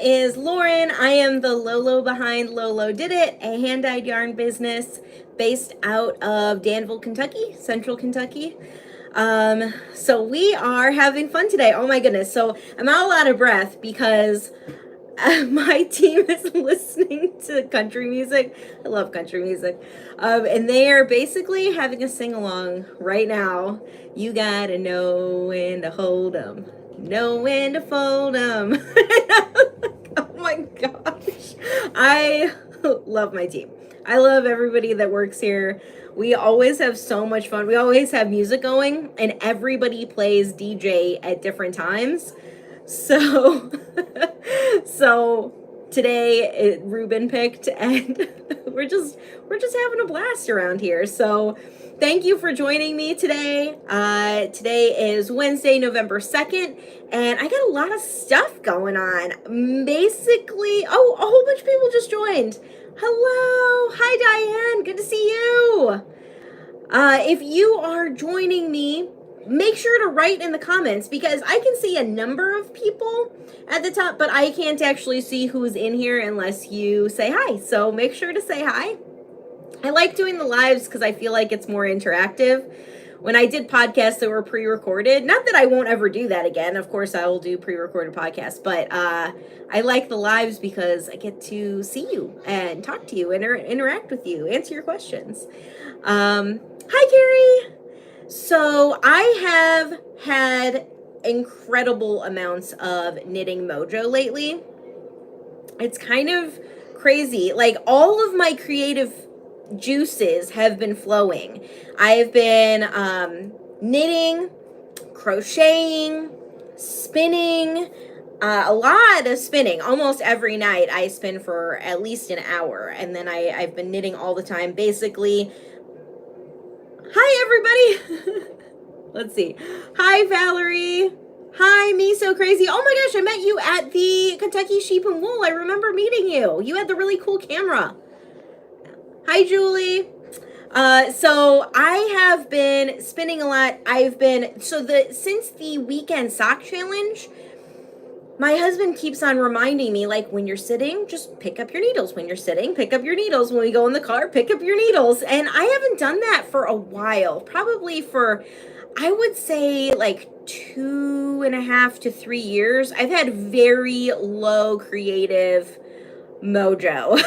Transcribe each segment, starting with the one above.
is Lauren. I am the Lolo behind Lolodidit, a hand-dyed yarn business based out of Danville, Kentucky, Central Kentucky. So we are having fun today. Oh my goodness. So I'm all out of breath because my team is listening to country music. I love country music. And they are basically having a sing-along right now. You gotta know when to hold 'em. Know when to fold 'em. Oh my gosh. I love my team. I love everybody that works here. We always have so much fun. We always have music going, and everybody plays DJ at different times. So, today Ruben picked, and we're just having a blast around here. So, thank you for joining me today. Today is Wednesday, November 2nd, and I got a lot of stuff going on. Basically, a whole bunch of people just joined. Hello, hi Diane, good to see you. If you are joining me, make sure to write in the comments because I can see a number of people at the top, but I can't actually see who's in here unless you say hi. So make sure to say hi. I like doing the lives because I feel like it's more interactive. When I did podcasts that were pre-recorded, not that I won't ever do that again. Of course, I will do pre-recorded podcasts, but I like the lives because I get to see you and talk to you and interact with you, answer your questions. Hi, Carrie. So I have had incredible amounts of knitting mojo lately. It's kind of crazy. Like all of my creative juices have been flowing. I've been knitting, crocheting, spinning, a lot of spinning. Almost every night I spin for at least an hour, and then I've been knitting all the time. Basically, hi everybody. Let's see. Hi Valerie. Hi Me So Crazy. Oh my gosh, I met you at the Kentucky Sheep and Wool. I remember meeting you. You had the really cool camera. Hi Julie. So I have been spinning a lot. Since the weekend sock challenge, my husband keeps on reminding me, like, when you're sitting, just pick up your needles. When you're sitting, pick up your needles. When we go in the car, pick up your needles. And I haven't done that for a while, probably for, I would say, like 2.5 to 3 years. I've had very low creative mojo.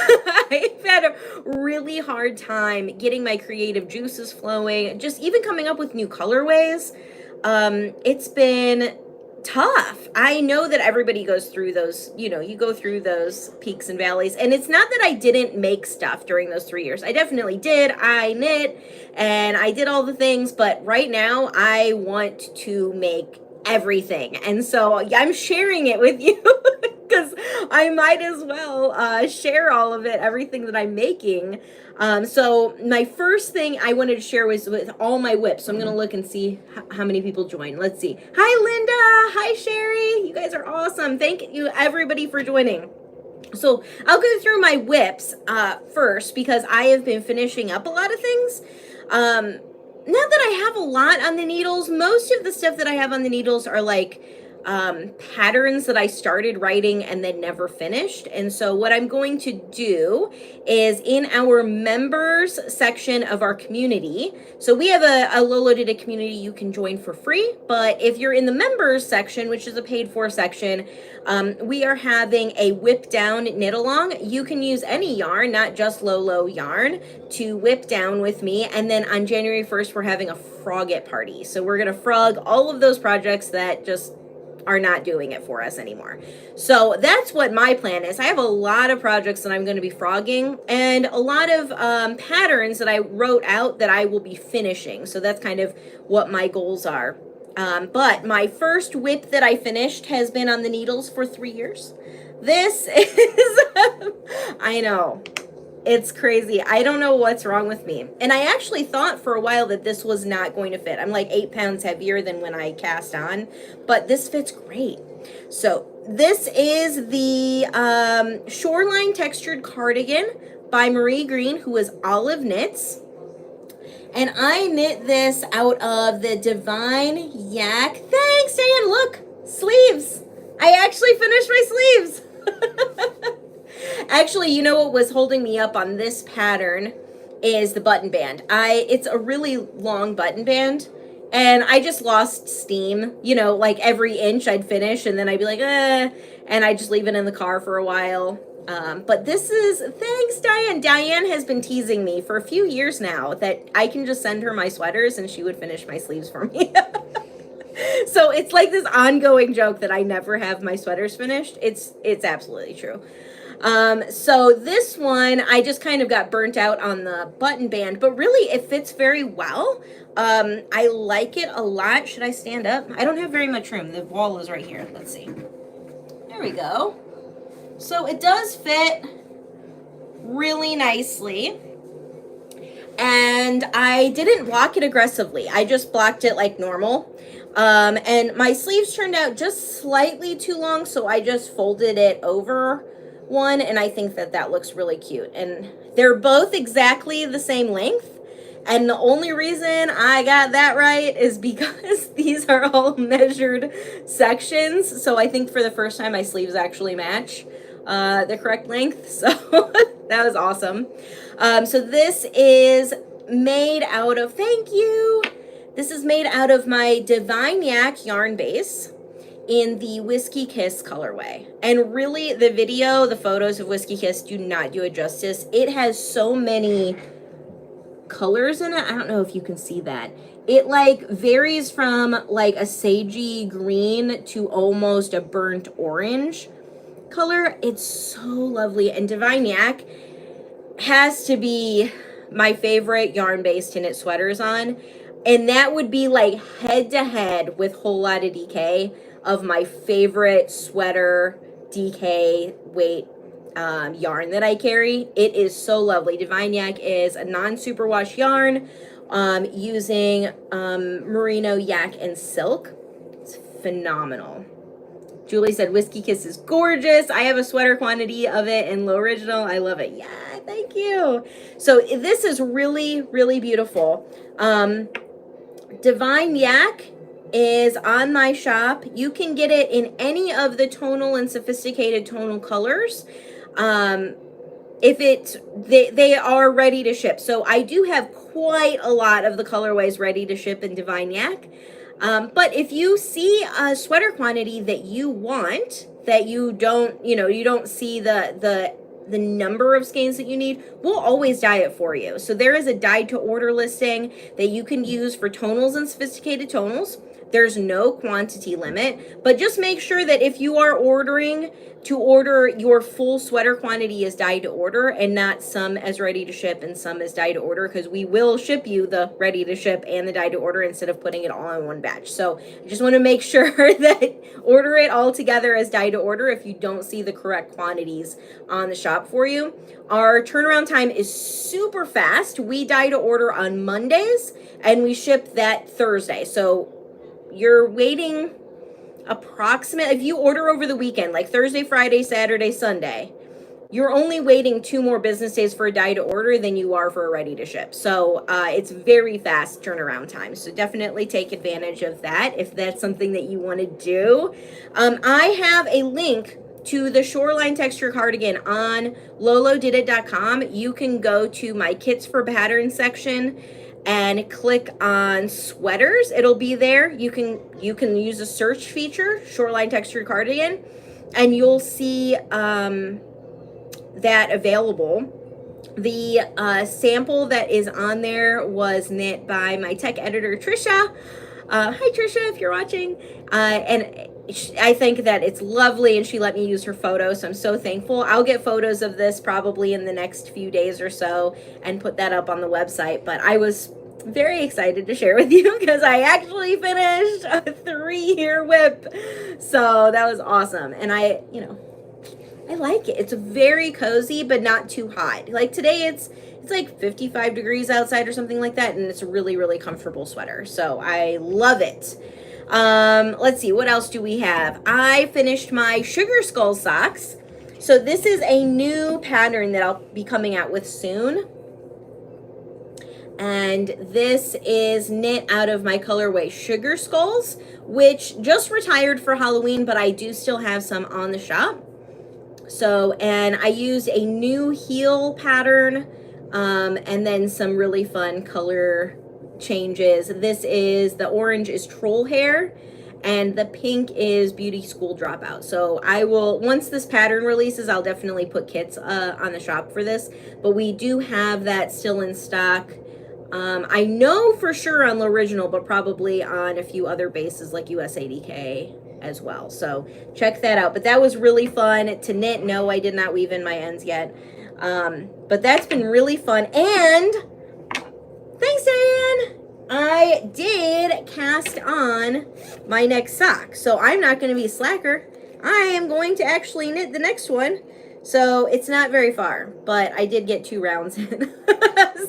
I've had a really hard time getting my creative juices flowing, just even coming up with new colorways. It's been tough. I know that everybody goes through those, you go through those peaks and valleys, and it's not that I didn't make stuff during those 3 years. I definitely did. I knit and I did all the things, but right now I want to make everything, and so I'm sharing it with you because I might as well share all of it, everything that I'm making. So my first thing I wanted to share was with all my whips. So I'm going to look and see how many people join. Let's see. Hi, Linda. Hi, Sherry. You guys are awesome. Thank you, everybody, for joining. So I'll go through my whips first because I have been finishing up a lot of things. Not that I have a lot on the needles. Most of the stuff that I have on the needles are like patterns that I started writing and then never finished. And so what I'm going to do is in our members section of our community, so we have a Lolodidit community you can join for free, but if you're in the members section, which is a paid for section, we are having a whip down knit along. You can use any yarn, not just Lolo yarn, to whip down with me. And then on January 1st, we're having a frog it party. So we're going to frog all of those projects that just are not doing it for us anymore. So that's what my plan is. I have a lot of projects that I'm going to be frogging and a lot of patterns that I wrote out that I will be finishing. So that's kind of what my goals are. But my first whip that I finished has been on the needles for 3 years. This is, I know, it's crazy. I don't know what's wrong with me. And I actually thought for a while that this was not going to fit. I'm like 8 pounds heavier than when I cast on, but this fits great. So this is the Shoreline textured cardigan by Marie Green, who is Olive Knits. And I knit this out of the Divine Yak. Thanks, Diane. Look, sleeves. I actually finished my sleeves. Actually, you know what was holding me up on this pattern is the button band. It's a really long button band, and I just lost steam. You know, like every inch I'd finish, and then I'd be like, and I'd just leave it in the car for a while. But this is, thanks, Diane. Diane has been teasing me for a few years now that I can just send her my sweaters and she would finish my sleeves for me. So it's like this ongoing joke that I never have my sweaters finished. It's absolutely true. So this one, I just kind of got burnt out on the button band, but really it fits very well. I like it a lot. Should I stand up? I don't have very much room. The wall is right here. Let's see. There we go. So it does fit really nicely. And I didn't block it aggressively. I just blocked it like normal. And my sleeves turned out just slightly too long, so I just folded it over one, and I think that that looks really cute. And they're both exactly the same length. And the only reason I got that right is because these are all measured sections. So I think for the first time my sleeves actually match the correct length. So that was awesome. So this is made out of, thank you. This is made out of my Divine Yak yarn base in the Whiskey Kiss colorway. And really the video, the photos of Whiskey Kiss do not do it justice. It has so many colors in it. I don't know if you can see that. It like varies from like a sagey green to almost a burnt orange color. It's so lovely. And Divine Yak has to be my favorite yarn base to knit sweaters on. And that would be like head to head with Whole Lotta DK of my favorite sweater DK weight yarn that I carry. It is so lovely. Divine Yak is a non-superwash yarn using merino yak and silk. It's phenomenal. Julie said Whiskey Kiss is gorgeous. I have a sweater quantity of it in Loriginal. I love it. Yeah, thank you. So this is really, really beautiful. Divine Yak is on my shop. You can get it in any of the tonal and sophisticated tonal colors. They are ready to ship. So I do have quite a lot of the colorways ready to ship in Divine Yak. But if you see a sweater quantity that you want, that you don't, you don't see the number of skeins that you need, we'll always dye it for you. So there is a dyed to order listing that you can use for tonals and sophisticated tonals. There's no quantity limit, but just make sure that if you are ordering, to order your full sweater quantity as dyed to order and not some as ready to ship and some as dyed to order, because we will ship you the ready to ship and the dyed to order instead of putting it all in one batch. So I just want to make sure that order it all together as dyed to order if you don't see the correct quantities on the shop for you. Our turnaround time is super fast. We dye to order on Mondays and we ship that Thursday. So you're waiting approximately, if you order over the weekend, like Thursday, Friday, Saturday, Sunday, you're only waiting 2 more business days for a dye to order than you are for a ready to ship. So it's very fast turnaround time. So definitely take advantage of that if that's something that you want to do. I have a link to the Shoreline texture cardigan on Lolodidit.com. You can go to my kits for pattern section and click on sweaters. It'll be there. You can use a search feature, Shoreline texture cardigan, and you'll see that available. The sample that is on there was knit by my tech editor Trisha. Hi Trisha, if you're watching. And I think that it's lovely, and she let me use her photo, so I'm so thankful. I'll get photos of this probably in the next few days or so and put that up on the website. But I was very excited to share with you because I actually finished a 3-year whip. So that was awesome. And I like it. It's very cozy, but not too hot. Like today it's like 55 degrees outside or something like that, and it's a really, really comfortable sweater. So I love it. Let's see, what else do we have? I finished my Sugar Skull socks. So this is a new pattern that I'll be coming out with soon. And this is knit out of my colorway Sugar Skulls, which just retired for Halloween, but I do still have some on the shop. So, and I used a new heel pattern, and then some really fun color changes. This is, the orange is troll hair, and the pink is beauty school dropout. So I will, once this pattern releases, I'll definitely put kits on the shop for this, but we do have that still in stock. I know for sure on Loriginal, but probably on a few other bases like USADK as well. So check that out. But that was really fun to knit. No, I did not weave in my ends yet. But that's been really fun. And thanks, Diane. I did cast on my next sock. So I'm not going to be a slacker. I am going to actually knit the next one. So it's not very far, but I did get 2 rounds in.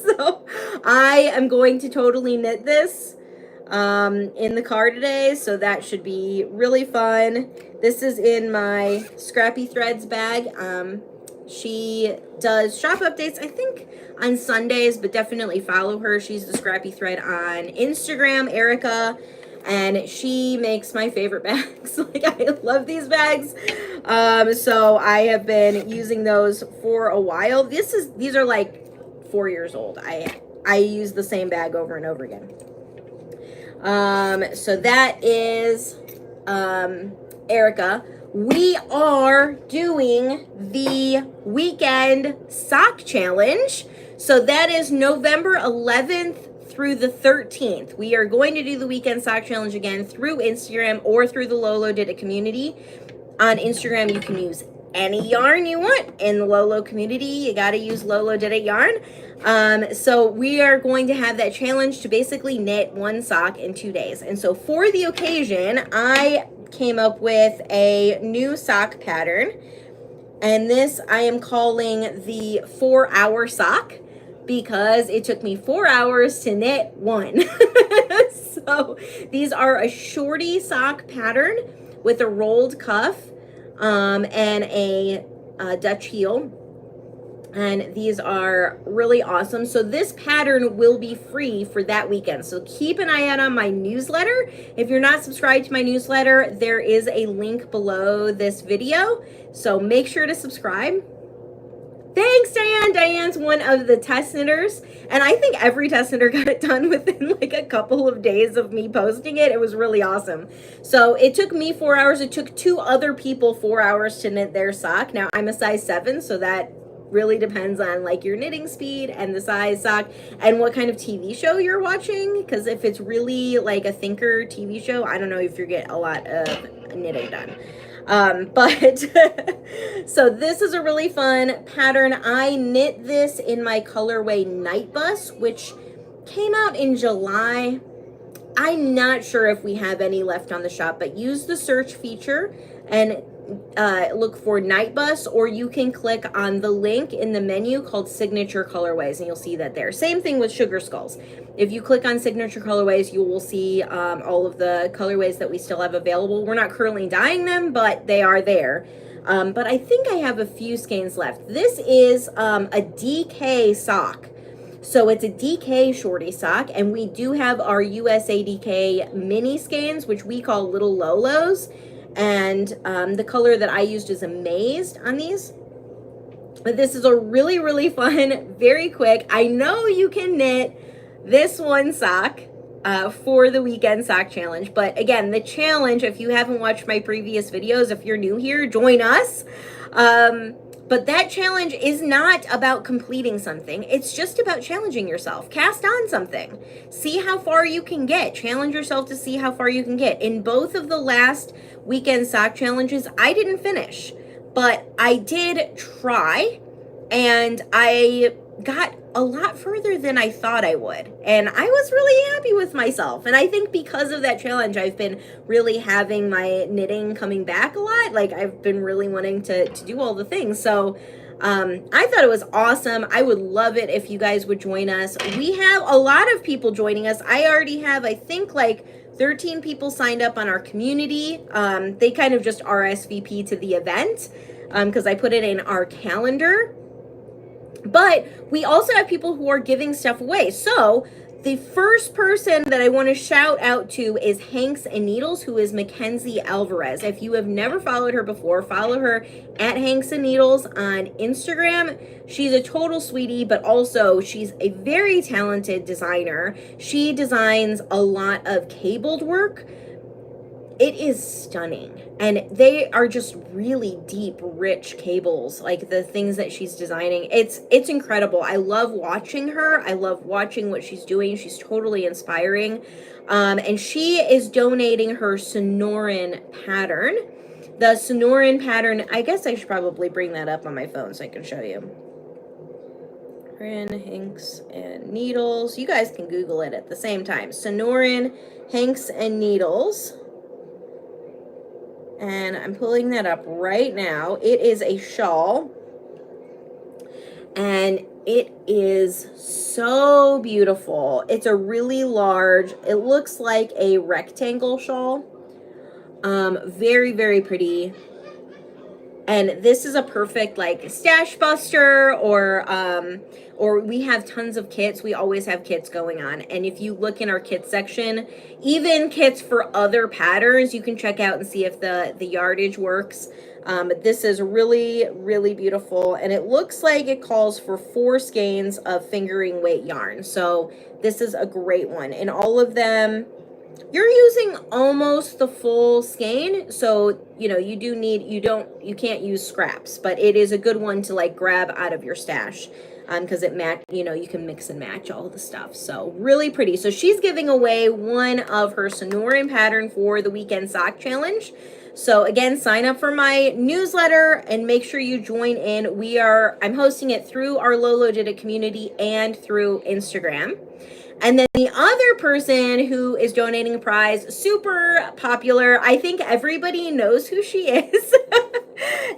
So I am going to totally knit this in the car today. So that should be really fun. This is in my Scrappy Threads bag. She does shop updates, I think, on Sundays, but definitely follow her. She's the Scrappy Thread on Instagram, Erica, and she makes my favorite bags. Like, I love these bags. So I have been using those for a while. These are like 4 years old. I use the same bag over and over again. So that is Erica. We are doing the weekend sock challenge. So that is November 11th through the 13th. We are going to do the weekend sock challenge again through Instagram or through the Lolodidit community. On Instagram, you can use any yarn you want. In the Lolo community, you got to use Lolodidit yarn. So we are going to have that challenge to basically knit 1 sock in 2 days. And so for the occasion, I came up with a new sock pattern, and this I am calling the 4-hour sock because it took me 4 hours to knit one. So these are a shorty sock pattern with a rolled cuff and a Dutch heel. And these are really awesome. So this pattern will be free for that weekend. So keep an eye out on my newsletter. If you're not subscribed to my newsletter, there is a link below this video. So make sure to subscribe. Thanks, Diane. Diane's one of the test knitters. And I think every test knitter got it done within like a couple of days of me posting it. It was really awesome. So it took me 4 hours. It took 2 other people 4 hours to knit their sock. Now I'm a size 7, so that really depends on like your knitting speed and the size sock and what kind of TV show you're watching. Because if it's really like a thinker TV show, I don't know if you get a lot of knitting done. But so this is a really fun pattern. I knit this in my colorway Night Bus, which came out in July. I'm not sure if we have any left on the shop, but use the search feature and look for Night Bus, or you can click on the link in the menu called Signature Colorways, and you'll see that there. Same thing with Sugar Skulls. If you click on Signature Colorways, you will see all of the colorways that we still have available. We're not currently dyeing them, but they are there. But I think I have a few skeins left. This is a DK sock. So it's a DK shorty sock, and we do have our USADK mini skeins, which we call Little Lolos. And the color that I used is Amazed on these. But this is a really, really fun, very quick. I know you can knit this 1 sock for the weekend sock challenge. But again, the challenge, if you haven't watched my previous videos, if you're new here, join us. But that challenge is not about completing something. It's just about challenging yourself. Cast on something. See how far you can get. Challenge yourself to see how far you can get. In both of the last weekend sock challenges, I didn't finish, but I did try, and I got a lot further than I thought I would. And I was really happy with myself. And I think because of that challenge, I've been really having my knitting coming back a lot. Like, I've been really wanting to do all the things. So I thought it was awesome. I would love it if you guys would join us. We have a lot of people joining us. I already have, I think, like 13 people signed up on our community. They kind of just RSVP to the event because I put it in our calendar. But we also have people who are giving stuff away. So The first person that I want to shout out to is Hanks and Needles, who is Mackenzie Alvarez. If you have never followed her before, follow her at Hanks and Needles on Instagram. She's a total sweetie, but also she's a very talented designer. She designs a lot of cabled work. It is stunning, and they are just really deep, rich cables, like the things that she's designing. It's incredible. I love watching her. I love watching what she's doing. She's totally inspiring, and she is donating her Sonoran pattern. The Sonoran pattern, I guess I should probably bring that up on my phone so I can show you. Hanks and Needles. You guys can Google it at the same time. Sonoran, Hanks and Needles. And I'm pulling that up right now. It is a shawl. And it is so beautiful. It's a really large, it looks like a rectangle shawl. Very, very pretty. And this is a perfect like stash buster, or we have tons of kits. We always have kits going on. And if you look in our kit section, even kits for other patterns, you can check out and see if the yardage works. But this is really, really beautiful. And it looks like it calls for 4 skeins of fingering weight yarn. So this is a great one. And all of them, you're using almost the full skein, so you know you can't use scraps, but it is a good one to like grab out of your stash, because you can mix and match all the stuff. So really pretty. So she's giving away one of her Sonoran pattern for the weekend sock challenge. So again, sign up for my newsletter and make sure you join in. I'm hosting it through our Lolodidit community and through Instagram. And then the other person who is donating a prize, super popular, I think everybody knows who she is.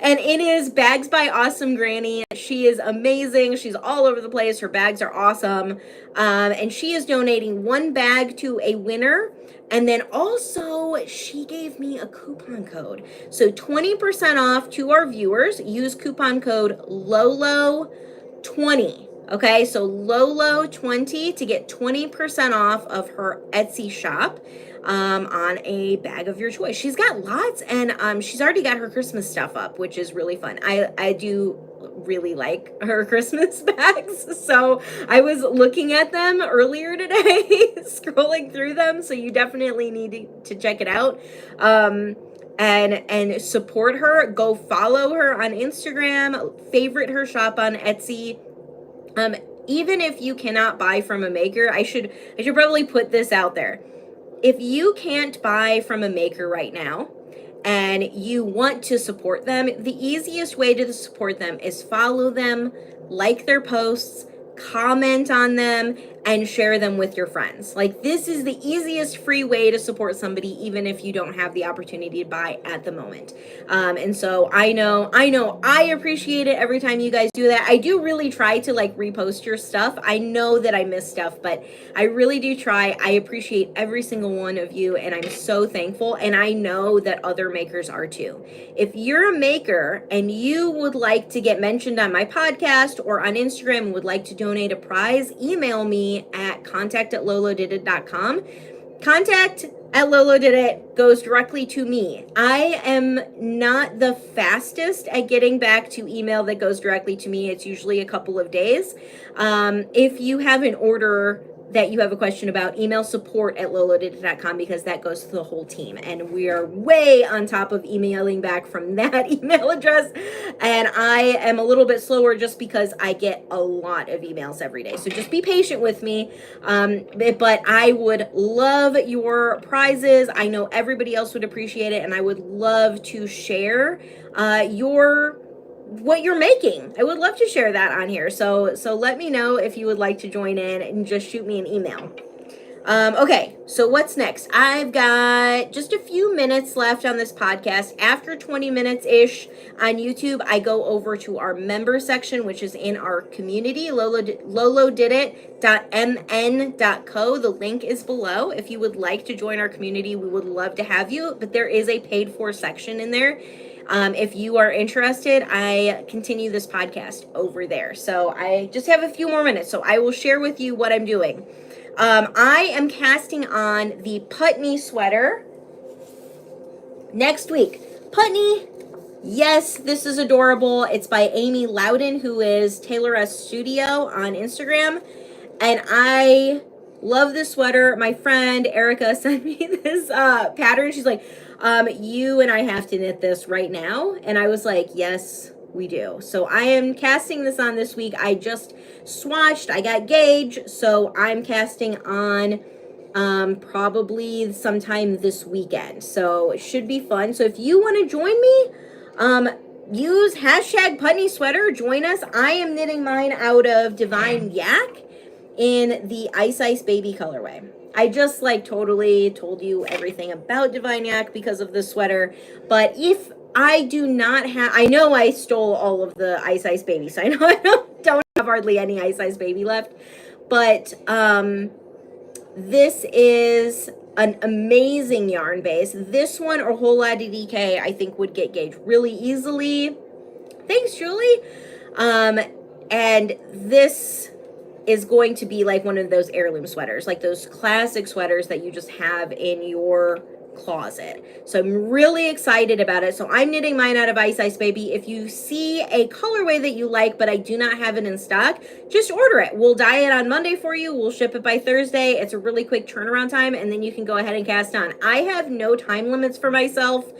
And it is Bags by Awesome Granny. She is amazing. She's all over the place. Her bags are awesome. And she is donating 1 bag to a winner. And then also she gave me a coupon code. So 20% off to our viewers. Use coupon code LOLO20. Okay, so Lolo20 to get 20% off of her Etsy shop on a bag of your choice. She's got lots, and she's already got her Christmas stuff up, which is really fun. I do really like her Christmas bags, so I was looking at them earlier today, scrolling through them, so you definitely need to check it out. And support her. Go follow her on Instagram, favorite her shop on Etsy. Even if you cannot buy from a maker, I should probably put this out there. If you can't buy from a maker right now and you want to support them, the easiest way to support them is follow them, like their posts, comment on them, and share them with your friends. Like, this is the easiest free way to support somebody, even if you don't have the opportunity to buy at the moment. And so I know I appreciate it every time you guys do that. I do really try to like repost your stuff. I know that I miss stuff, but I really do try. I appreciate every single one of you, and I'm so thankful. And I know that other makers are too. If you're a maker and you would like to get mentioned on my podcast or on Instagram and would like to donate a prize, email me at contact@lolodidit.com. Contact@lolodidit goes directly to me. I am not the fastest at getting back to email that goes directly to me. It's usually a couple of days. If you have an order that you have a question about, email support@lolodidit.com, because that goes to the whole team, and we are way on top of emailing back from that email address. And I am a little bit slower just because I get a lot of emails every day, so just be patient with me. But I would love your prizes. I know everybody else would appreciate it, and I would love to share what you're making. I would love to share that on here. So let me know if you would like to join in, and just shoot me an email. Okay, so what's next? I've got just a few minutes left on this podcast. After 20 minutes-ish on YouTube, I go over to our member section, which is in our community, lolodidit.mn.co. The link is below. If you would like to join our community, we would love to have you, but there is a paid-for section in there. If you are interested, I continue this podcast over there. So I just have a few more minutes, so I will share with you what I'm doing. I am casting on the Putney sweater next week. Putney, yes, this is adorable. It's by Amy Loudon, who is Taylor S Studio on Instagram. And I love this sweater. My friend Erica sent me this pattern. She's like, you and I have to knit this right now. And I was like, yes, we do. So I am casting this on this week. I just swatched. I got gauge. So I'm casting on probably sometime this weekend. So it should be fun. So if you want to join me, use hashtag Putney Sweater. Join us. I am knitting mine out of Divine Yak in the Ice Baby colorway. I just like totally told you everything about Divine Yak because of the sweater. But if I do not have, I know I stole all of the Ice Baby, so I know I don't have hardly any Ice Baby left. But this is an amazing yarn base. This one or Lolodidit I think would get gauged really easily. Thanks, Julie. And this is going to be like one of those heirloom sweaters, like those classic sweaters that you just have in your closet. So I'm really excited about it. So I'm knitting mine out of Ice Baby. If you see a colorway that you like, but I do not have it in stock, just order it. We'll dye it on Monday for you. We'll ship it by Thursday. It's a really quick turnaround time, and then you can go ahead and cast on. I have no time limits for myself.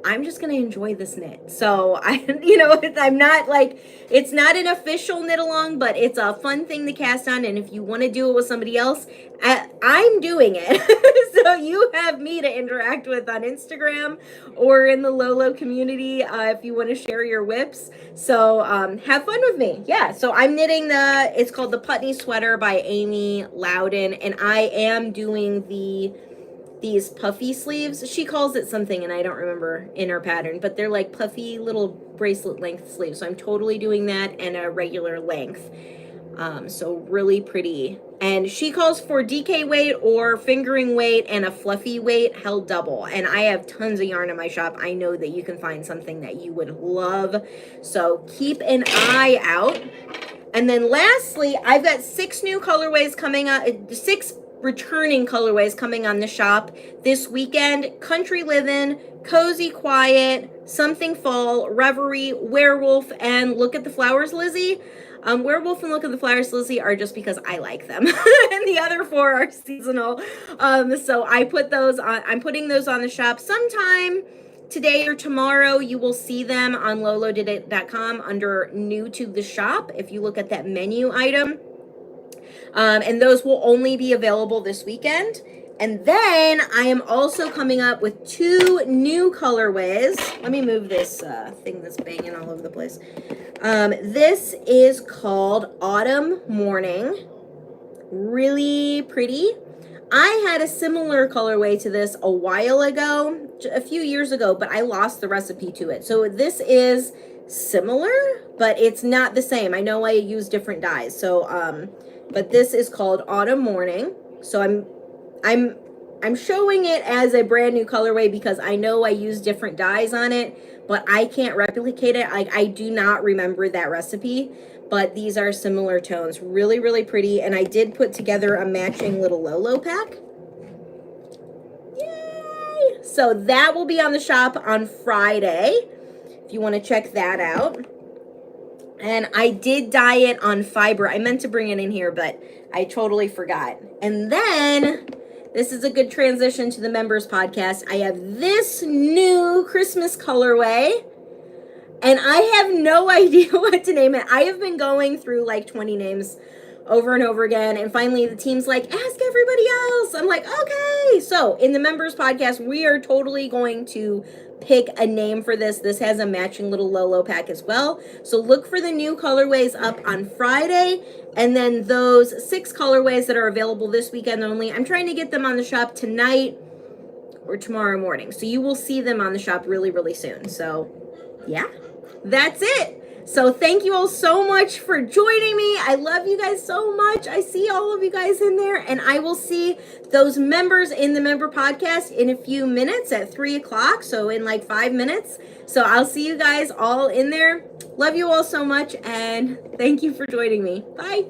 I'm just going to enjoy this knit. So I'm not like, it's not an official knit along, but it's a fun thing to cast on. And if you want to do it with somebody else, I'm doing it. So you have me to interact with on Instagram or in the Lolo community if you want to share your whips. So have fun with me. Yeah. So I'm knitting it's called the Putney Sweater by Amy Loudon. And I am doing these puffy sleeves. She calls it something and I don't remember in her pattern, but they're like puffy little bracelet length sleeves. So I'm totally doing that and a regular length. So really pretty. And she calls for DK weight or fingering weight and a fluffy weight held double. And I have tons of yarn in my shop. I know that you can find something that you would love. So keep an eye out. And then lastly, I've got 6 new colorways coming up, 6 returning colorways coming on the shop this weekend. Country Livin', Cozy Quiet, Something Fall, Reverie, Werewolf, and Look at the Flowers, Lizzie. Werewolf and Look at the Flowers, Lizzie are just because I like them. And the other 4 are seasonal. So I put those on, I'm putting those on the shop sometime today or tomorrow. You will see them on Lolodidit.com under new to the shop if you look at that menu item. And those will only be available this weekend. And then I am also coming up with 2 new colorways. Let me move this thing that's banging all over the place. This is called Autumn Morning. Really pretty. I had a similar colorway to this a while ago, a few years ago, but I lost the recipe to it. So this is similar, but it's not the same. I know I use different dyes. So, but this is called Autumn Morning. So I'm showing it as a brand new colorway because I know I use different dyes on it, but I can't replicate it. I do not remember that recipe, but these are similar tones. Really, really pretty. And I did put together a matching little Lolo pack. Yay! So that will be on the shop on Friday, if you want to check that out. And I did dye it on fiber. I meant to bring it in here, but I totally forgot. And then this is a good transition to the members podcast. I have this new Christmas colorway, and I have no idea what to name it. I have been going through like 20 names over and over again, and finally the team's like, ask everybody else. I'm like, okay. So in the members podcast, we are totally going to pick a name for this. This has a matching little Lolo pack as well. So look for the new colorways up on Friday, and then those 6 colorways that are available this weekend only. I'm trying to get them on the shop tonight or tomorrow morning. So you will see them on the shop really, really soon. So yeah, that's it. So thank you all so much for joining me. I love you guys so much. I see all of you guys in there, and I will see those members in the member podcast in a few minutes at 3 o'clock. So in like 5 minutes. So I'll see you guys all in there. Love you all so much, and thank you for joining me. Bye.